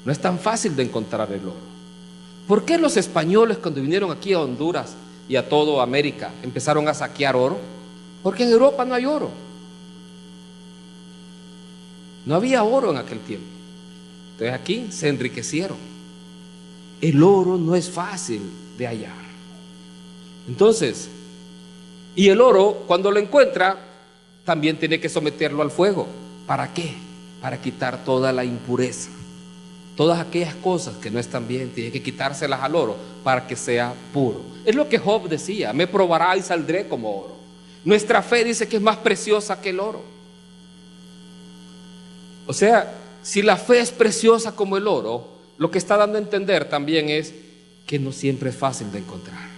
A: No es tan fácil de encontrar el oro. ¿Por qué los españoles cuando vinieron aquí a Honduras y a toda América empezaron a saquear oro? Porque en Europa no hay oro. No había oro en aquel tiempo. Entonces aquí se enriquecieron. El oro no es fácil de hallar. Entonces, y el oro cuando lo encuentra también tiene que someterlo al fuego. ¿Para qué? Para quitar toda la impureza. Todas aquellas cosas que no están bien, tiene que quitárselas al oro para que sea puro. Es lo que Job decía: me probará y saldré como oro. Nuestra fe dice que es más preciosa que el oro. O sea, si la fe es preciosa como el oro, lo que está dando a entender también es que no siempre es fácil de encontrar.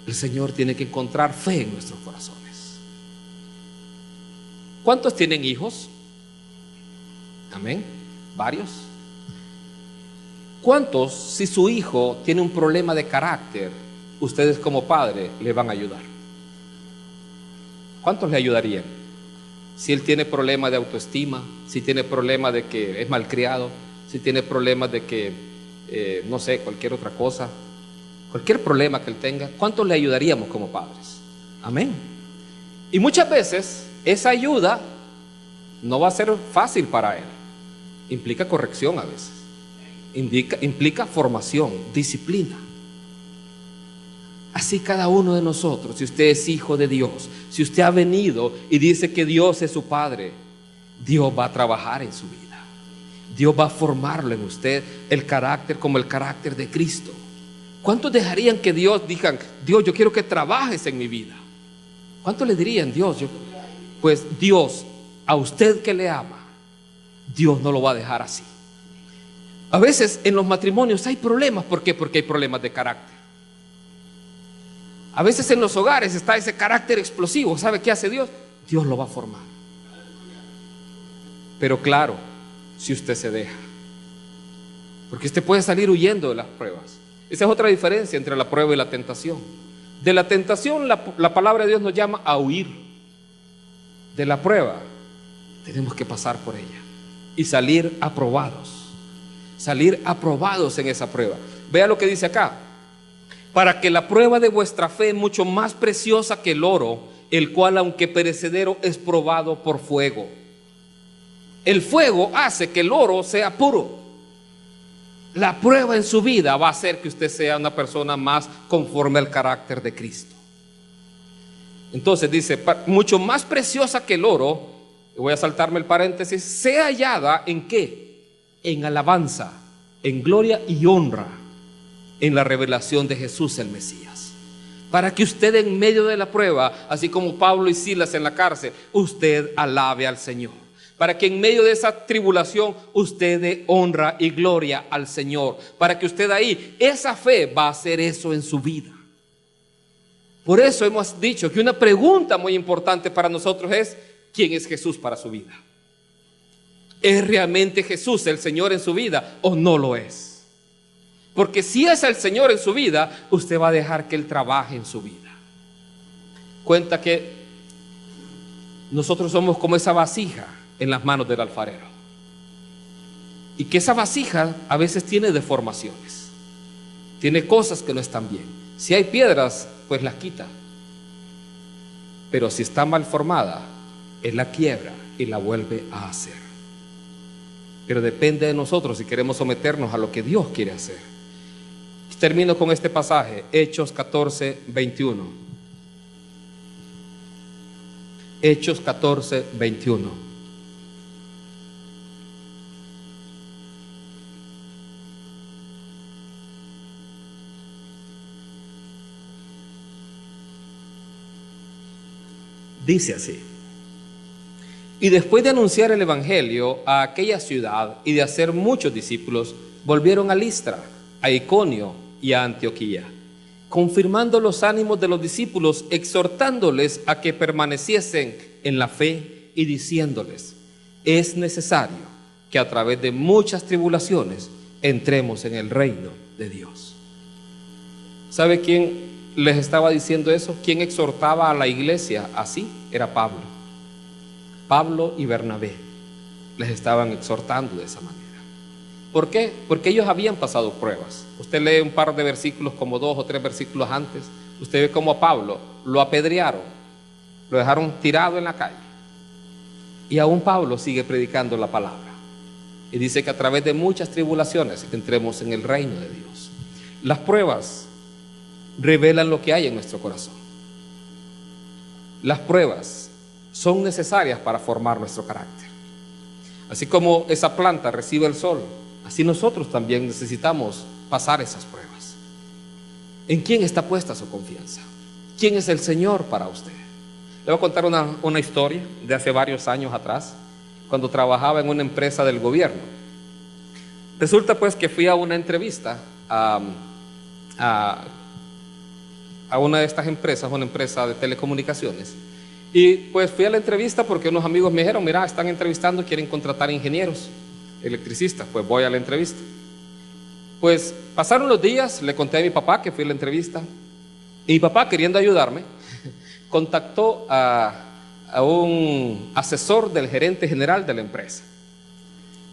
A: El Señor tiene que encontrar fe en nuestros corazones. ¿Cuántos tienen hijos? Amén. ¿Varios? ¿Cuántos, si su hijo tiene un problema de carácter, ustedes como padre le van a ayudar? ¿Cuántos le ayudarían? Si él tiene problemas de autoestima, si tiene problemas de que es malcriado, si tiene problemas de que, no sé, cualquier otra cosa, cualquier problema que él tenga, ¿cuántos le ayudaríamos como padres? Amén. Y muchas veces esa ayuda no va a ser fácil para él. Implica corrección a veces. Implica formación, disciplina. Así cada uno de nosotros, si usted es hijo de Dios, si usted ha venido y dice que Dios es su Padre, Dios va a trabajar en su vida. Dios va a formarlo en usted el carácter como el carácter de Cristo. ¿Cuántos dejarían que Dios digan: Dios, yo quiero que trabajes en mi vida? ¿Cuántos le dirían: Dios, pues Dios, a usted que le ama, Dios no lo va a dejar así? A veces en los matrimonios hay problemas. ¿Por qué? Porque hay problemas de carácter. A veces en los hogares está ese carácter explosivo. ¿Sabe qué hace Dios? Dios lo va a formar. Pero claro, si usted se deja, porque usted puede salir huyendo de las pruebas. Esa es otra diferencia entre la prueba y la tentación. De la tentación la palabra de Dios nos llama a huir. De la prueba tenemos que pasar por ella y salir aprobados. Salir aprobados en esa prueba. Vea lo que dice acá: para que la prueba de vuestra fe, mucho más preciosa que el oro, el cual aunque perecedero es probado por fuego. El fuego hace que el oro sea puro. La prueba en su vida va a hacer que usted sea una persona más conforme al carácter de Cristo. Entonces dice, mucho más preciosa que el oro, voy a saltarme el paréntesis, sea hallada ¿en qué? En alabanza, en gloria y honra, en la revelación de Jesús el Mesías. Para que usted en medio de la prueba, así como Pablo y Silas en la cárcel, usted alabe al Señor. Para que en medio de esa tribulación usted dé honra y gloria al Señor. Para que usted ahí, esa fe va a hacer eso en su vida. Por eso hemos dicho que una pregunta muy importante para nosotros es: ¿quién es Jesús para su vida? ¿Es realmente Jesús el Señor en su vida o no lo es? Porque si es el Señor en su vida, usted va a dejar que Él trabaje en su vida. Cuenta que nosotros somos como esa vasija en las manos del alfarero, y que esa vasija a veces tiene deformaciones, tiene cosas que no están bien. Si hay piedras, pues las quita, pero si está mal formada, Él la quiebra y la vuelve a hacer. Pero depende de nosotros si queremos someternos a lo que Dios quiere hacer. Termino con este pasaje, Hechos 14, 21. Hechos 14, 21. Dice así: y después de anunciar el evangelio a aquella ciudad y de hacer muchos discípulos, volvieron a Listra, a Iconio y a Antioquía, confirmando los ánimos de los discípulos, exhortándoles a que permaneciesen en la fe y diciéndoles: es necesario que a través de muchas tribulaciones entremos en el reino de Dios. ¿Sabe quién les estaba diciendo eso? ¿Quién exhortaba a la iglesia así? Era Pablo. Pablo y Bernabé les estaban exhortando de esa manera. ¿Por qué? Porque ellos habían pasado pruebas. Usted lee un par de versículos, como 2 o 3 versículos antes, usted ve cómo a Pablo lo apedrearon, lo dejaron tirado en la calle, y aún Pablo sigue predicando la palabra, y dice que a través de muchas tribulaciones entremos en el reino de Dios. Las pruebas revelan lo que hay en nuestro corazón. Las pruebas son necesarias para formar nuestro carácter. Así como esa planta recibe el sol, así nosotros también necesitamos pasar esas pruebas. ¿En quién está puesta su confianza? ¿Quién es el Señor para usted? Le voy a contar una historia de hace varios años atrás, cuando trabajaba en una empresa del gobierno. Resulta pues que fui a una entrevista a una de estas empresas, una empresa de telecomunicaciones. Y pues fui a la entrevista porque unos amigos me dijeron: mira, están entrevistando, quieren contratar ingenieros, electricistas. Pues voy a la entrevista. Pues pasaron los días, le conté a mi papá que fui a la entrevista, y mi papá, queriendo ayudarme, contactó a un asesor del gerente general de la empresa.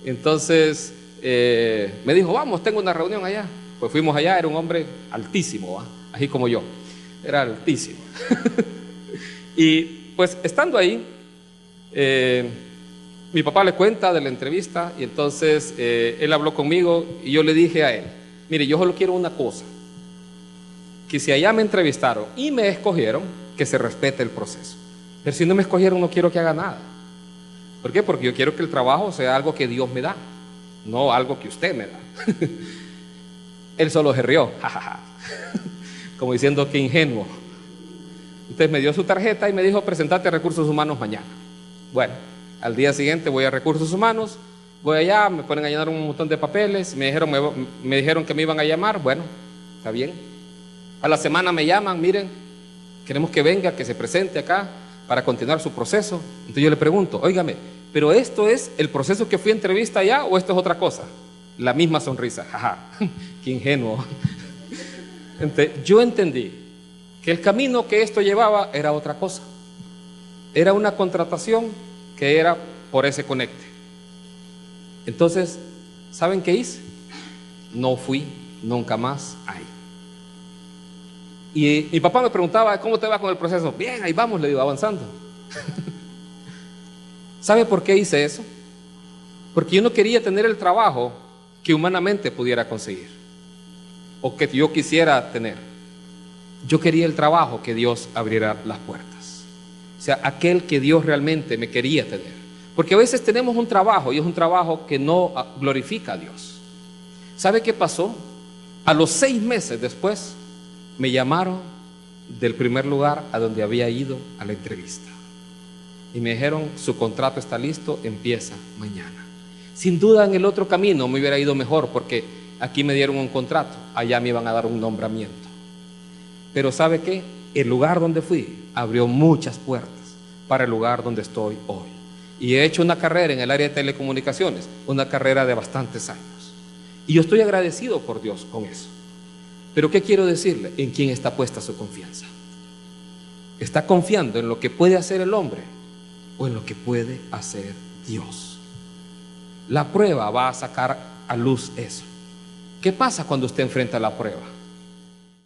A: Entonces me dijo: vamos, tengo una reunión allá. Pues fuimos allá. Era un hombre altísimo, así como yo, era altísimo. Y pues estando ahí, mi papá le cuenta de la entrevista, y entonces él habló conmigo, y yo le dije a él: mire, yo solo quiero una cosa, que si allá me entrevistaron y me escogieron, que se respete el proceso. Pero si no me escogieron, no quiero que haga nada. ¿Por qué? Porque yo quiero que el trabajo sea algo que Dios me da, no algo que usted me da. Él solo se rió, jajaja, como diciendo: qué ingenuo. Entonces me dio su tarjeta y me dijo: presentate a Recursos Humanos mañana. Bueno, al día siguiente voy a Recursos Humanos, voy allá, me ponen a llenar un montón de papeles, me dijeron que me iban a llamar. Bueno, está bien. A la semana me llaman: miren, queremos que venga, que se presente acá para continuar su proceso. Entonces yo le pregunto: óigame, ¿pero esto es el proceso que fui a entrevista allá o esto es otra cosa? La misma sonrisa, jaja, qué ingenuo. Entonces yo entendí que el camino que esto llevaba era otra cosa. Era una contratación que era por ese conecte. Entonces, ¿saben qué hice? No fui nunca más ahí. Y mi papá me preguntaba: ¿cómo te va con el proceso? Bien, ahí vamos, le digo, avanzando. ¿Sabe por qué hice eso? Porque yo no quería tener el trabajo que humanamente pudiera conseguir o que yo quisiera tener. Yo quería el trabajo que Dios abriera las puertas, o sea, aquel que Dios realmente me quería tener. Porque a veces tenemos un trabajo y es un trabajo que no glorifica a Dios. ¿Sabe qué pasó? A los 6 meses después me llamaron del primer lugar a donde había ido a la entrevista y me dijeron: su contrato está listo, empieza mañana. Sin duda en el otro camino me hubiera ido mejor, porque aquí me dieron un contrato, allá me iban a dar un nombramiento. Pero ¿sabe qué? El lugar donde fui abrió muchas puertas para el lugar donde estoy hoy. Y he hecho una carrera en el área de telecomunicaciones, una carrera de bastantes años. Y yo estoy agradecido por Dios con eso. Pero ¿qué quiero decirle? ¿En quién está puesta su confianza? ¿Está confiando en lo que puede hacer el hombre o en lo que puede hacer Dios? La prueba va a sacar a luz eso. ¿Qué pasa cuando usted enfrenta la prueba?